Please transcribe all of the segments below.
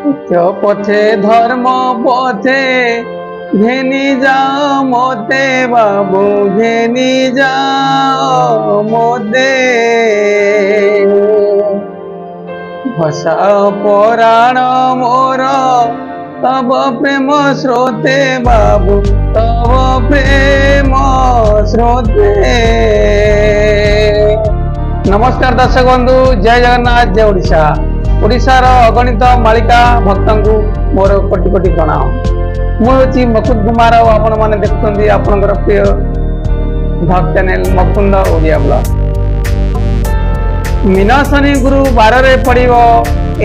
সত্য পথে ধর্ম পথে ঘেনি যাও মতে বাবু, ঘেনি যাও মতে। ভাষাও পরাণ মোর তব প্রেম স্রোতে বাবু, তব প্রেম স্রোতে। नमस्कार दर्शक बंधु, जय जगन्नाथ, जय ओडिशा। ओडिशार अगणित मालिका भक्तों मोर कोटि कोटि प्रणाम। मुझे मुकुंद कुमार और आपण मैंने देखुं आपनकर प्रिय भक्त channel Mukund Odia blog. Mean Shani गुरु 12 रे पड़िबो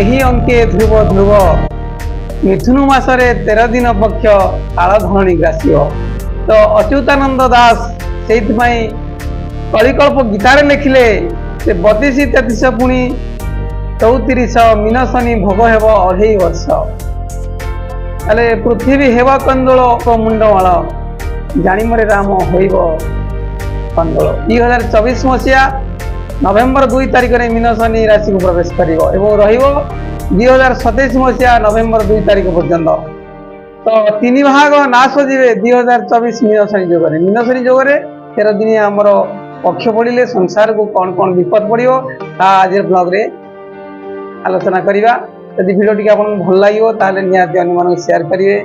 एही अंके ध्रुव ध्रुव। मिथुन मासरे 13 दिन पक्ष काल धरणी ग्रासियो। तो अच्युतानंद दास से कलिकल्प गीतार लिखिले 32 33 पुणी 34 मीन शनि भोग हेब 2.5 वर्ष। अले पृथ्वी हेब कंदोल मुंडमाल जाणीमरे राम होइब कंदोल। 2024 मसीहा नवेम्बर 2 तारिख में मीन शनि राशि को प्रवेश करिवो एवं रहिबो 2027 मसीहा नवेम्बर 2 तारिख पर्यंत। तो 3 भाग नाश जीवे 2024 मीन शनि जोगरे। मीन शनि जोगरे 13 दिन आमर पक्ष पड़े संसार को कौन कौन विपद पड़ो आज ब्लॉग रे आलोचना करवा। यदि वीडियो टी आपको भल लगे ताले निहाती अन्य शेयर करेंगे।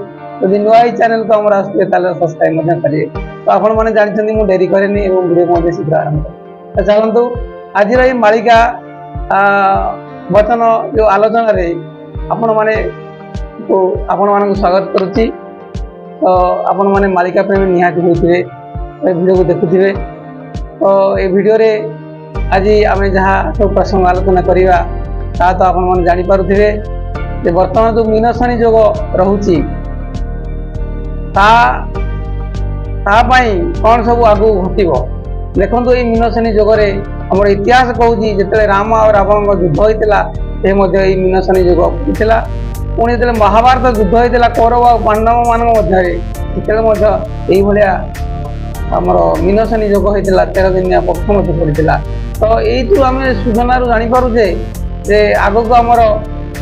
यदि नुआ चैनल को आमर आसुए सब्सक्राइब करेंगे। तो आपण मैंने जानते मुझे डेरी करेनि वीडियो को शीघ्र आरंभ। तो चलतु आज मालिका वचन जो आलोचना रे आपण मैंने स्वागत करुच्ची। तो आपण मैंने मालिका प्रेमी निहाती होते वीडियो को देखुए। तो ये वीडियो रे आज आम जहाँ सब प्रसंग आलोचना करवा ता तो आप जानीपे बर्तमान जो मीन शनि जोग रोचे कौन सब आगू घटो देखो। ये मीन शनि जोगरे आम इतिहास कहूँ जो राम और रावण युद्ध होता ये मीन शनि जोग होता। पुणी जो महाभारत युद्ध होता कौरव और पांडव मान मध्य आमर मीन शनि जोग होता 13 दिनिया पक्ष पड़ता। तो यू आम सूचना जानीपे जे आग को आमर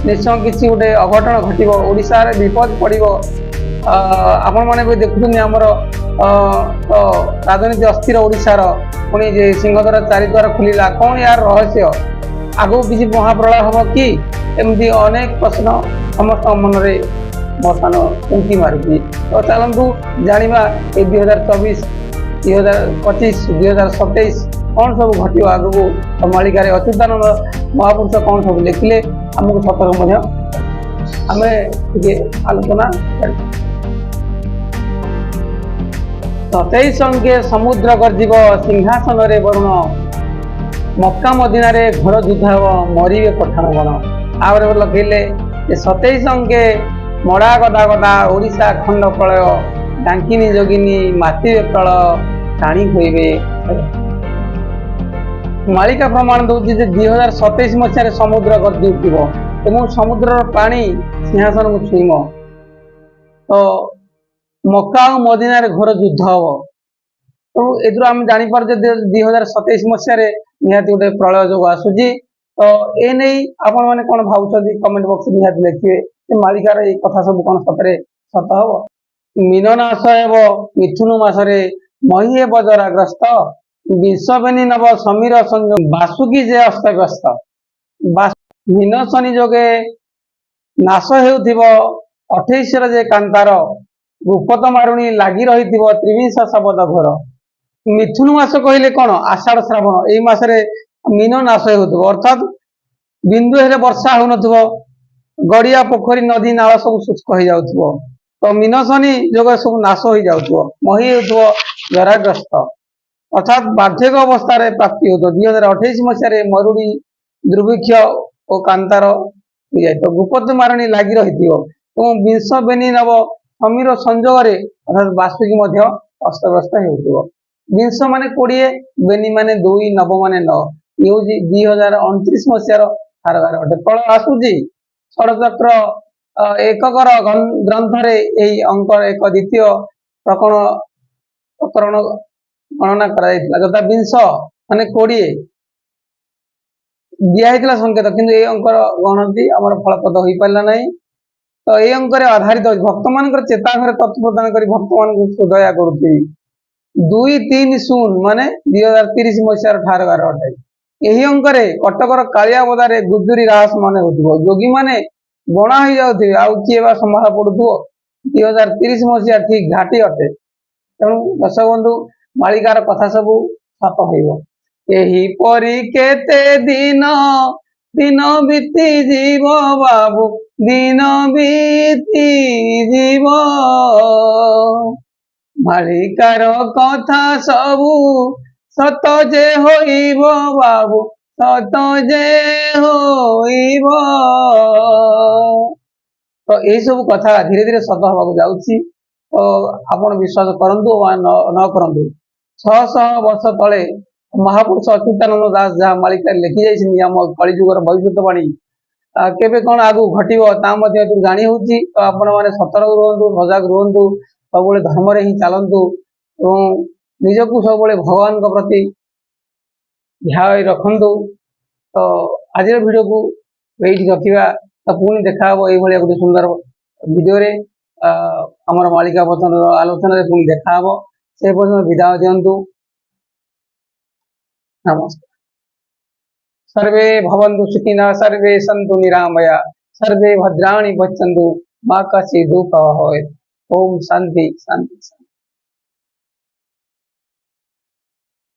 निश्चय किसी गोटे अघटन घटो ओडिशा रे विपद पड़ो। आपण मैंने भी देखुं आमर तो राजनीति अस्थिर ओडिशार पुणी सिंहद्वार 4 द्वार खुलिला कौन यार रहस्य आग किसी महाप्रलय हम कि एमती अनेक प्रश्न समस्त मन में बर्तमान उंकी मारुची। तो चलतु जाना 2024 2025 2027 कौन सब घटो आगू मालिकार अच्युतानंद महापुरुष कौन सब लिखिले आमको सतर्क आम आलोचना। 27 अंके समुद्र गर्जीव सिंहासन रे वरुण मक्का मदीना रे घर युद्ध हेब मरिबे पठाण गण। आगे लखेले 27 अंके मड़ा गदा गदा ओडिशा खंड प्रलय डांकिनी जोगिनी माती प्रलय टाणी होइबे। मालिका प्रमाण दूसरी 2027 मसीह समुद्र गर्जी उठिब एवं समुद्र पानी सिंहासन को छुईम। तो मक्का और मदीना रे घर युद्ध हम। तो ए आम जापर 2027 मसीह निहाती गोटे प्रलय जो आसूची। तो ये नहीं आपण मैंने कौन भावुं कमेंट बॉक्स निहाती लिखे मालिकार ये कथा सब कौन सतरे सत हम। मीन नाश हेब मिथुन मासरे मही हेब जराग्रस्त विश्वबेनी नव समीर संयोग बासुकी जे अस्तव्यस्त। मीन शनि जोगे नाश हेउथिब 28 जे कांतार गुप्त मारुणी लगी रही त्रिविंश शबद घोर। मिथुन मास कहले कौन आषाढ़ श्रावण यही मसरे मीन नाश हेउथिब अर्थात बिंदु हेले वर्षा हो गड़िया पोखरी नदी नाल सब शुष्क हो जाउथिब। तो मीन शनि जोग सब नाश हो जाउथिब मही हेउथिब जराग्रस्त अर्थात बार्धक्य अवस्था प्राप्ति हो। 2028 मसीह मरुड़ी दुर्भिक्ष और कांतार तो गुप्त मारणी लगी रही विंश बेनी नव समीर संजोग अर्थात बाष्पी अस्तव्यस्त हो। विंश मान 20 बेनी मान 2 नव मान 9 ये 2029 मसीहार कारगार अटे फल आसूची। षड़चक्र एककर ग्रंथ यही अंक एक द्वितीय प्रकरण गणना करा विंश मान 20 दिखाई संकेत किंतु ये अंकर गणति आम फलप्रद हो पारा ना। तो ये अंकरे आधारित भक्त मान चेता घर तत्व प्रदान कर भक्त मान सुदया करुवी 2-3-0 माने 2030 मसीहार ठारगार अटे यही अंकरे कटकर कालिया बदारे गुजुरी राहस मन हो जोगी मैंने बणा हो जाऊे आउ किए संभाल पड़ुव 2030 मसीहा ठीक घाटी अटे तेणु दर्शक बंधु मालिकार कथा सब सत होपरी केते दिन दिन बीती जीव बाबू दिन बीती जीव मालिकार कथा सबू सत जे होइब बाबू सत जे होइब तो यही सब कथा धीरे धीरे सत हवा जाऊँगी तो आपण विश्वास करंतु वा न करंतु 600 वर्ष तले महापुरुष अच्युतानंद दास जहाँ मालिका लिखि जाइछिन हम कलिजुगर भविष्यवाणी केबे कौन आगु घटिबो ता मध्ये जानी होची तो आपण माने सतर्क रुहंतु सजग रुहंतु सब धर्म रे ही चलंतु एवं निजकु सब भगवान के प्रति ध्यान रखंतु तो आज वीडियो को वेट रखिबा तो पुणी देखा हबो एई भलिया गोटे सुंदर वीडियो रे आमर मालिका वचन आलोचना पुणी देखा हबो से पर्यंत विदाय दियंतु नमस्कार सर्वे भवन्तु सुखिनः सर्वे सन्तु निरामया सर्वे भद्राणि पश्यन्तु मा कश्चित् दुःखः भवेत् ओम शांति शांति।